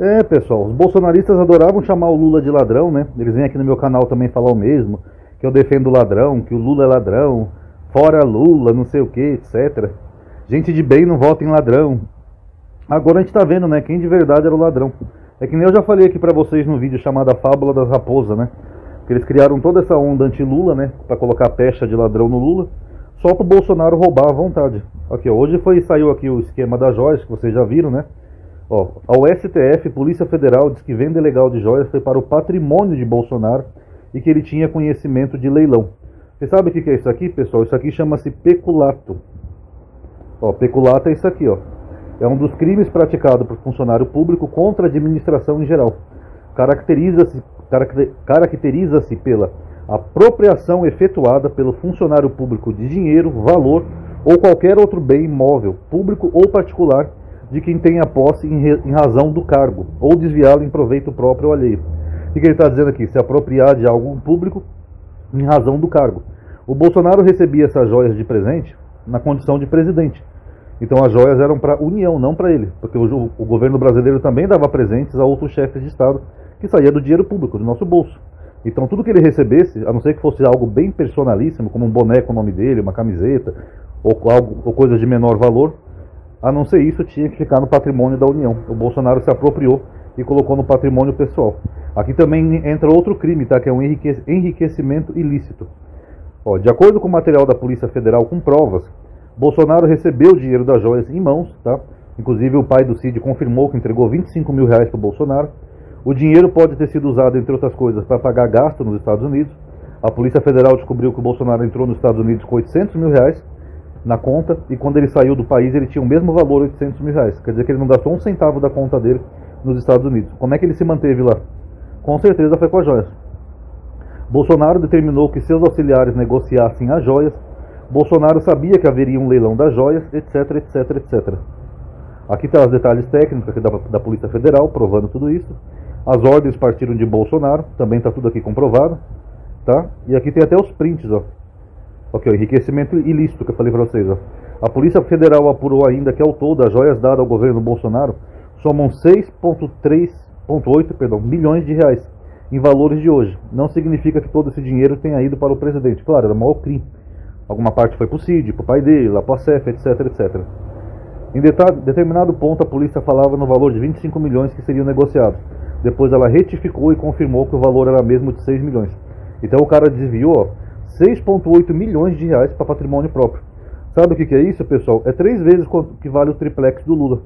É, pessoal, os bolsonaristas adoravam chamar o Lula de ladrão, né? Eles vêm aqui no meu canal também falar o mesmo, que eu defendo o ladrão, que o Lula é ladrão, fora Lula, não sei o que, etc. Gente de bem não vota em ladrão. Agora a gente tá vendo, né, quem de verdade era o ladrão. É que nem eu já falei aqui pra vocês no vídeo chamado A Fábula das Raposas, né? Que eles criaram toda essa onda anti-Lula, né? Pra colocar a pecha de ladrão no Lula, só pro Bolsonaro roubar à vontade. Aqui, ó, hoje saiu aqui o esquema das joias, que vocês já viram, né? Ó, ao STF, Polícia Federal, diz que venda ilegal de joias foi para o patrimônio de Bolsonaro e que ele tinha conhecimento de leilão. Você sabe o que é isso aqui, pessoal? Isso aqui chama-se peculato. Ó, peculato é isso aqui, ó. É um dos crimes praticados por funcionário público contra a administração em geral. Caracteriza-se pela apropriação efetuada pelo funcionário público de dinheiro, valor ou qualquer outro bem imóvel, público ou particular, de quem tenha posse em razão do cargo, ou desviá-lo em proveito próprio ou alheio. O que ele está dizendo aqui? Se apropriar de algo público em razão do cargo. O Bolsonaro recebia essas joias de presente na condição de presidente. Então as joias eram para a União, não para ele, porque o governo brasileiro também dava presentes a outros chefes de Estado que saía do dinheiro público, do nosso bolso. Então tudo que ele recebesse, a não ser que fosse algo bem personalíssimo, como um boné com o nome dele, uma camiseta, ou coisas de menor valor, a não ser isso, tinha que ficar no patrimônio da União. O Bolsonaro se apropriou e colocou no patrimônio pessoal. Aqui também entra outro crime, tá? Que é um enriquecimento ilícito. Ó, de acordo com o material da Polícia Federal com provas, Bolsonaro recebeu o dinheiro das joias em mãos, tá? Inclusive o pai do Cid confirmou que entregou 25 mil reais para o Bolsonaro. O dinheiro pode ter sido usado, entre outras coisas, para pagar gasto nos Estados Unidos. A Polícia Federal descobriu que o Bolsonaro entrou nos Estados Unidos com 800 mil reais na conta, e quando ele saiu do país ele tinha o mesmo valor, 800 mil reais. Quer dizer que ele não gastou um centavo da conta dele nos Estados Unidos. Como é que ele se manteve lá? Com certeza foi com as joias. Bolsonaro determinou que seus auxiliares negociassem as joias. Bolsonaro sabia que haveria um leilão das joias, etc, etc, etc. Aqui está os detalhes técnicos aqui da Polícia Federal, provando tudo isso. As ordens partiram de Bolsonaro, também está tudo aqui comprovado, tá? E aqui tem até os prints, ó. Ok, o enriquecimento ilícito que eu falei para vocês, ó. A Polícia Federal apurou ainda que ao todo as joias dadas ao governo Bolsonaro somam 6,8 milhões de reais em valores de hoje. Não significa que todo esse dinheiro tenha ido para o presidente. Claro, era o maior crime. Alguma parte foi para o Cid, para o pai dele, lá para a CEF, etc, etc. Em determinado ponto, a polícia falava no valor de 25 milhões que seriam negociados. Depois ela retificou e confirmou que o valor era mesmo de 6 milhões. Então o cara desviou, ó, 6,8 milhões de reais para patrimônio próprio. Sabe o que é isso, pessoal? É 3 vezes quanto que vale o triplex do Lula,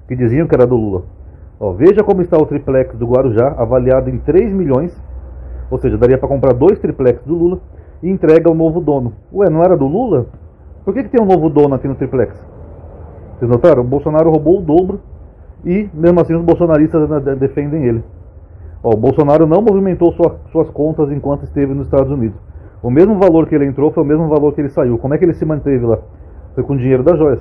que diziam que era do Lula. Ó, veja como está o triplex do Guarujá, avaliado em 3 milhões, ou seja, daria para comprar 2 triplex do Lula e entrega ao novo dono. Ué, não era do Lula? Por que tem um novo dono aqui no triplex? Vocês notaram? O Bolsonaro roubou o dobro e, mesmo assim, os bolsonaristas defendem ele. Ó, o Bolsonaro não movimentou suas contas enquanto esteve nos Estados Unidos. O mesmo valor que ele entrou foi o mesmo valor que ele saiu. Como é que ele se manteve lá? Foi com o dinheiro das joias.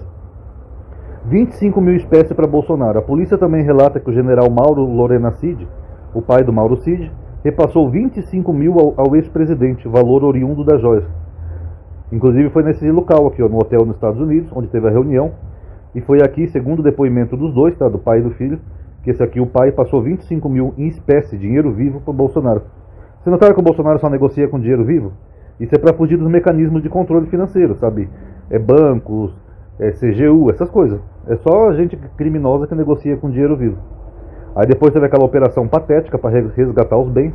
25 mil espécies para Bolsonaro. A polícia também relata que o general Mauro Lorena Cid, o pai do Mauro Cid, repassou 25 mil ao ex-presidente, valor oriundo das joias. Inclusive foi nesse local aqui, ó, no hotel nos Estados Unidos, onde teve a reunião. E foi aqui, segundo o depoimento dos dois, tá, do pai e do filho, que esse aqui, o pai, passou 25 mil em espécie, dinheiro vivo, para o Bolsonaro. Vocês notaram que o Bolsonaro só negocia com dinheiro vivo? Isso é para fugir dos mecanismos de controle financeiro, sabe? É bancos, é CGU, essas coisas. É só gente criminosa que negocia com dinheiro vivo. Aí depois teve aquela operação patética para resgatar os bens.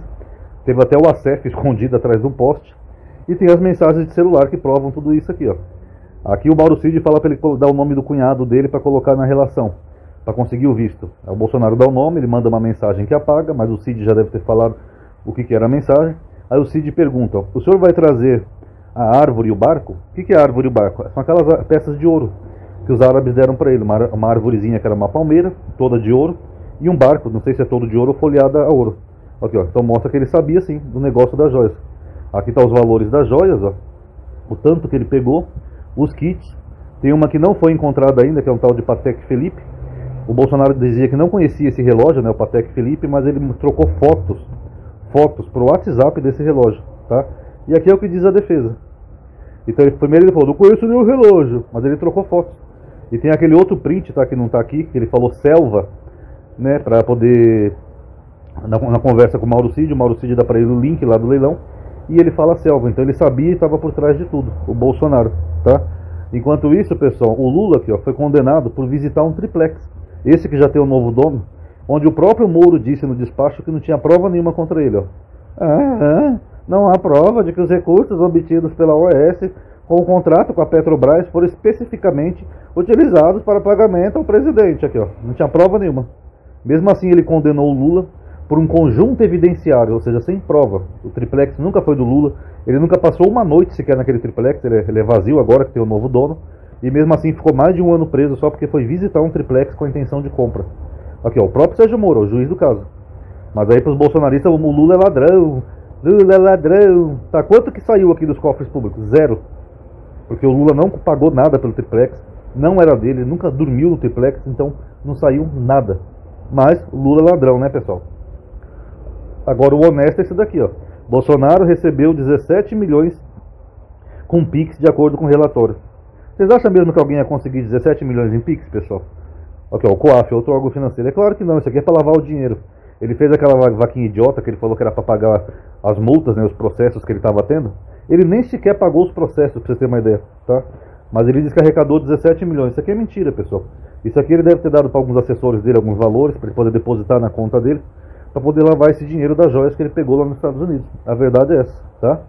Teve até o ACEF escondido atrás de um poste. E tem as mensagens de celular que provam tudo isso aqui, ó. Aqui o Mauro Cid fala para ele dar o nome do cunhado dele para colocar na relação, para conseguir o visto. Aí o Bolsonaro dá o nome, ele manda uma mensagem que apaga, mas o Cid já deve ter falado o que era a mensagem. Aí o Cid pergunta, ó, o senhor vai trazer a árvore e o barco? O que é a árvore e o barco? São aquelas peças de ouro que os árabes deram para ele, uma árvorezinha que era uma palmeira, toda de ouro, e um barco, não sei se é todo de ouro ou folheada a ouro. Aqui, ó, então mostra que ele sabia sim do negócio das joias. Aqui tá os valores das joias, ó, o tanto que ele pegou, os kits. Tem uma que não foi encontrada ainda, que é um tal de Patek Philippe. O Bolsonaro dizia que não conhecia esse relógio, né, o Patek Philippe, mas ele trocou fotos pro WhatsApp desse relógio, tá? E aqui é o que diz a defesa. Então primeiro ele falou, não conheço nenhum relógio, mas ele trocou fotos. E tem aquele outro print, tá, que não tá aqui, que ele falou selva, né, para poder, na conversa com o Mauro Cid dá para ele o link lá do leilão, e ele fala selva, então ele sabia e estava por trás de tudo, o Bolsonaro, tá? Enquanto isso, pessoal, o Lula aqui, ó, foi condenado por visitar um triplex, esse que já tem um novo dono, onde o próprio Moro disse no despacho que não tinha prova nenhuma contra ele, ó. Não há prova de que os recursos obtidos pela OAS com o contrato com a Petrobras foram especificamente utilizados para pagamento ao presidente, aqui, ó. Não tinha prova nenhuma. Mesmo assim, ele condenou o Lula por um conjunto evidenciário, ou seja, sem prova. O triplex nunca foi do Lula, ele nunca passou uma noite sequer naquele triplex, ele é vazio agora que tem um novo dono, e mesmo assim ficou mais de um ano preso só porque foi visitar um triplex com a intenção de compra. Aqui, ó, o próprio Sérgio Moro, o juiz do caso. Mas aí para os bolsonaristas, o Lula é ladrão, Lula é ladrão. Tá, quanto que saiu aqui dos cofres públicos? Zero. Porque o Lula não pagou nada pelo triplex, não era dele, nunca dormiu no triplex, então não saiu nada. Mas o Lula é ladrão, né, pessoal? Agora o honesto é esse daqui, ó. Bolsonaro recebeu 17 milhões com Pix, de acordo com o relatório. Vocês acham mesmo que alguém ia conseguir 17 milhões em Pix, pessoal? Aqui, ó, o COAF, outro órgão financeiro. É claro que não, isso aqui é para lavar o dinheiro. Ele fez aquela vaquinha idiota que ele falou que era para pagar as multas, né, os processos que ele estava tendo. Ele nem sequer pagou os processos, para vocês terem uma ideia, tá? Mas ele disse que arrecadou 17 milhões. Isso aqui é mentira, pessoal. Isso aqui ele deve ter dado para alguns assessores dele alguns valores, para ele poder depositar na conta dele, para poder lavar esse dinheiro das joias que ele pegou lá nos Estados Unidos. A verdade é essa, tá?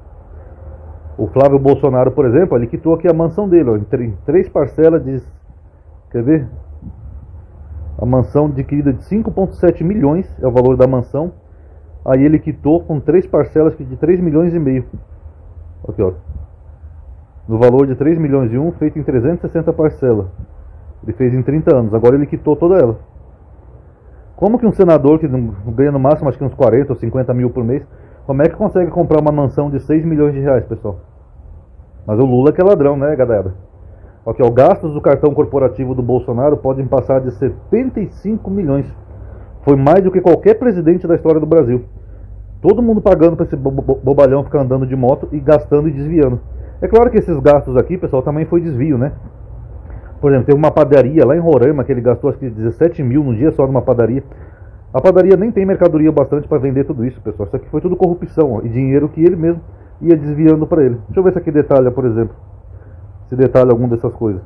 O Flávio Bolsonaro, por exemplo, ele quitou aqui a mansão dele, ó, em 3 parcelas de... Quer ver? A mansão adquirida de 5,7 milhões é o valor da mansão. Aí ele quitou com 3 parcelas de 3 milhões e meio. Aqui, ó. No valor de 3 milhões e 1, feito em 360 parcelas. Ele fez em 30 anos, agora ele quitou toda ela. Como que um senador que ganha no máximo acho que uns 40 ou 50 mil por mês, como é que consegue comprar uma mansão de 6 milhões de reais, pessoal? Mas o Lula que é ladrão, né, galera? Ok, os gastos do cartão corporativo do Bolsonaro podem passar de 75 milhões. Foi mais do que qualquer presidente da história do Brasil. Todo mundo pagando para esse bobalhão ficar andando de moto e gastando e desviando. É claro que esses gastos aqui, pessoal, também foi desvio, né? Por exemplo, teve uma padaria lá em Roraima que ele gastou acho que 17 mil num dia só numa padaria. A padaria nem tem mercadoria bastante para vender tudo isso, pessoal. Isso aqui foi tudo corrupção, ó, e dinheiro que ele mesmo ia desviando para ele. Deixa eu ver se aqui detalha, por exemplo. Se detalha alguma dessas coisas.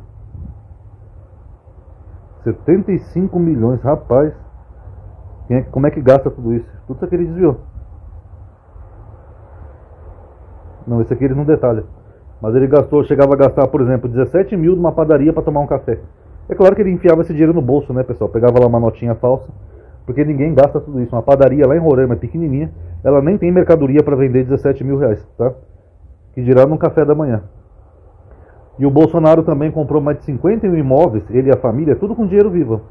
75 milhões, rapaz. Como é que gasta tudo isso? Tudo isso aqui ele desviou. Não, esse aqui ele não detalha. Mas ele gastou, chegava a gastar, por exemplo, 17 mil numa padaria para tomar um café. É claro que ele enfiava esse dinheiro no bolso, né, pessoal? Pegava lá uma notinha falsa, porque ninguém gasta tudo isso. Uma padaria lá em Roraima, pequenininha, ela nem tem mercadoria para vender 17 mil reais, tá? Que dirá num café da manhã. E o Bolsonaro também comprou mais de 51 imóveis, ele e a família, tudo com dinheiro vivo.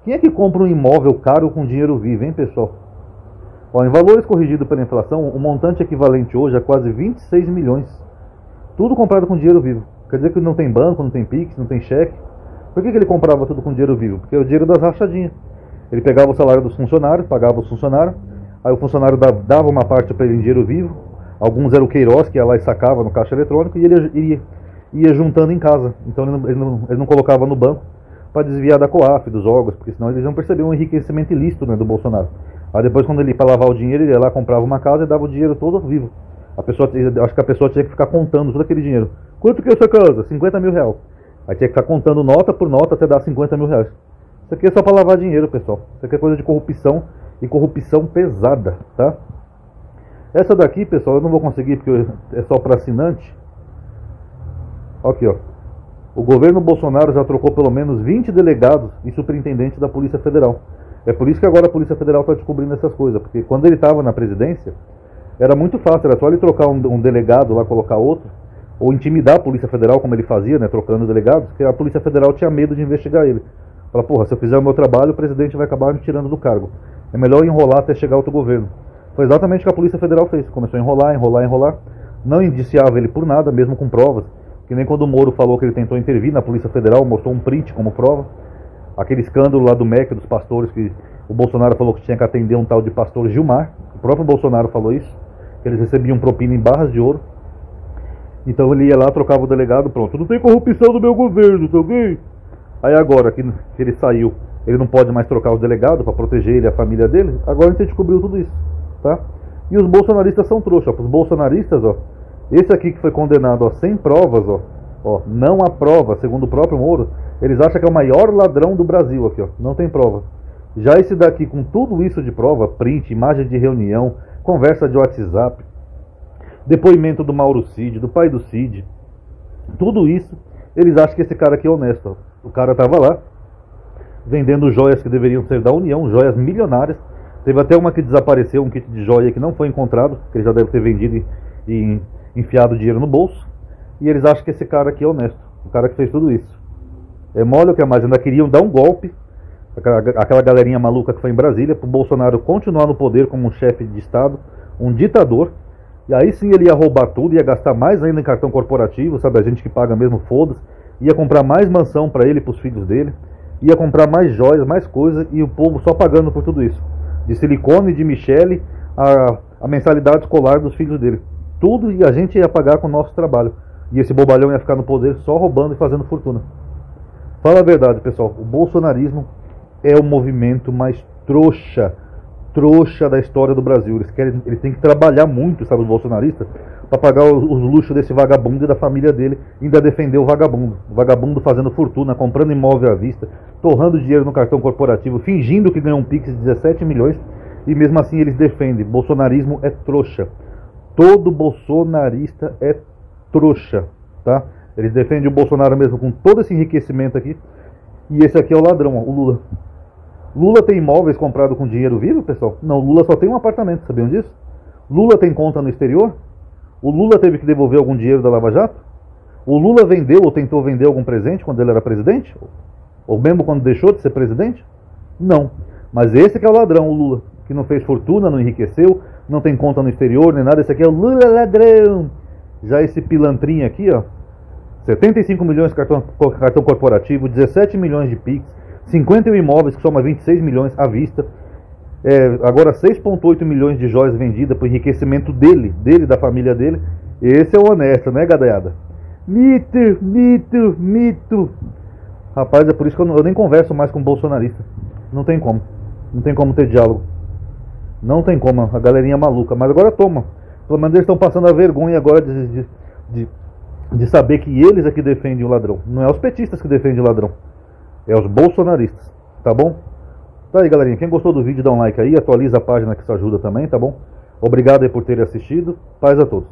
Quem é que compra um imóvel caro com dinheiro vivo, hein, pessoal? Ó, em valores corrigidos pela inflação, o montante equivalente hoje é quase 26 milhões. Tudo comprado com dinheiro vivo. Quer dizer que não tem banco, não tem Pix, não tem cheque. Por que ele comprava tudo com dinheiro vivo? Porque é o dinheiro das rachadinhas. Ele pegava o salário dos funcionários, pagava os funcionários, aí o funcionário dava uma parte para ele em dinheiro vivo. Alguns eram o Queiroz, que ia lá e sacava no caixa eletrônico, e ele ia juntando em casa. Então ele não colocava no banco para desviar da COAF, dos órgãos, porque senão eles iam perceber um enriquecimento ilícito, né, do Bolsonaro. Aí depois, quando ele ia para lavar o dinheiro, ele ia lá, comprava uma casa e dava o dinheiro todo vivo. Acho que a pessoa tinha que ficar contando todo aquele dinheiro. Quanto que é essa casa? 50 mil reais. Aí tinha que ficar contando nota por nota até dar 50 mil reais. Isso aqui é só para lavar dinheiro, pessoal. Isso aqui é coisa de corrupção, e corrupção pesada, tá? Essa daqui, pessoal, eu não vou conseguir porque é só para assinante. Aqui, ó. O governo Bolsonaro já trocou pelo menos 20 delegados e superintendentes da Polícia Federal. É por isso que agora a Polícia Federal está descobrindo essas coisas. Porque quando ele estava na presidência, era muito fácil, era só ele trocar um delegado lá, colocar outro, ou intimidar a Polícia Federal, como ele fazia, né, trocando delegados, porque a Polícia Federal tinha medo de investigar ele. Fala, porra, se eu fizer o meu trabalho, o presidente vai acabar me tirando do cargo. É melhor enrolar até chegar outro governo. Foi exatamente o que a Polícia Federal fez. Começou a enrolar. Não indiciava ele por nada, mesmo com provas. Que nem quando o Moro falou que ele tentou intervir na Polícia Federal, mostrou um print como prova. Aquele escândalo lá do MEC, dos pastores, que o Bolsonaro falou que tinha que atender um tal de pastor Gilmar. O próprio Bolsonaro falou isso, que eles recebiam propina em barras de ouro. Então ele ia lá, trocava o delegado, pronto. Não tem corrupção do meu governo, tá ok? Aí agora que ele saiu ele não pode mais trocar os delegados para proteger ele e a família dele. Agora a gente descobriu tudo isso, tá? E os bolsonaristas são trouxas. Os bolsonaristas, ó, esse aqui que foi condenado, ó, sem provas, ó, não há prova, segundo o próprio Moro, eles acham que é o maior ladrão do Brasil aqui, ó, não tem prova. Já esse daqui, com tudo isso de prova, print, imagem de reunião, conversa de WhatsApp, depoimento do Mauro Cid, do pai do Cid, tudo isso, eles acham que esse cara aqui é honesto, ó. O cara tava lá, vendendo joias que deveriam ser da União, joias milionárias. Teve até uma que desapareceu, um kit de joia que não foi encontrado, que ele já deve ter vendido e enfiado dinheiro no bolso. E eles acham que esse cara aqui é honesto, o cara que fez tudo isso. É mole o que é mais, ainda queriam dar um golpe, aquela galerinha maluca que foi em Brasília, para o Bolsonaro continuar no poder como um chefe de Estado, um ditador. E aí sim ele ia roubar tudo, ia gastar mais ainda em cartão corporativo, sabe, a gente que paga mesmo, foda-se. Ia comprar mais mansão para ele e para os filhos dele, ia comprar mais joias, mais coisas, e o povo só pagando por tudo isso. De silicone, de Michele, a mensalidade escolar dos filhos dele. Tudo, e a gente ia pagar com o nosso trabalho. E esse bobalhão ia ficar no poder só roubando e fazendo fortuna. Fala a verdade, pessoal, o bolsonarismo é o movimento mais trouxa da história do Brasil. Eles têm que trabalhar muito, sabe, os bolsonaristas, para pagar os luxos desse vagabundo e da família dele, e ainda defender o vagabundo fazendo fortuna, comprando imóvel à vista, torrando dinheiro no cartão corporativo, fingindo que ganhou um Pix de 17 milhões, e mesmo assim eles defendem. Bolsonarismo é trouxa. Todo bolsonarista é trouxa, tá? Eles defendem o Bolsonaro mesmo com todo esse enriquecimento aqui, e esse aqui é o ladrão, ó, o Lula. Lula tem imóveis comprados com dinheiro vivo, pessoal? Não, Lula só tem um apartamento, sabiam disso? Lula tem conta no exterior? O Lula teve que devolver algum dinheiro da Lava Jato? O Lula vendeu ou tentou vender algum presente quando ele era presidente? Ou mesmo quando deixou de ser presidente? Não. Mas esse que é o ladrão, o Lula, que não fez fortuna, não enriqueceu, não tem conta no exterior, nem nada. Esse aqui é o Lula ladrão. Já esse pilantrinho aqui, ó, 75 milhões de cartão corporativo, 17 milhões de Pix, 51 imóveis que soma 26 milhões à vista, agora 6,8 milhões de joias vendidas para o enriquecimento dele, da família dele. Esse é o honesto, né, gadaiada? Mito, mito, mito. Rapaz, é por isso que eu nem converso mais com bolsonarista. Não tem como ter diálogo. Não tem como, a galerinha maluca. Mas agora toma. Pelo menos eles estão passando a vergonha agora de saber que eles é que defendem o ladrão. Não é os petistas que defendem o ladrão, é os bolsonaristas, tá bom? Tá aí, galerinha, quem gostou do vídeo dá um like aí, atualiza a página que isso ajuda também, tá bom? Obrigado aí por terem assistido, paz a todos.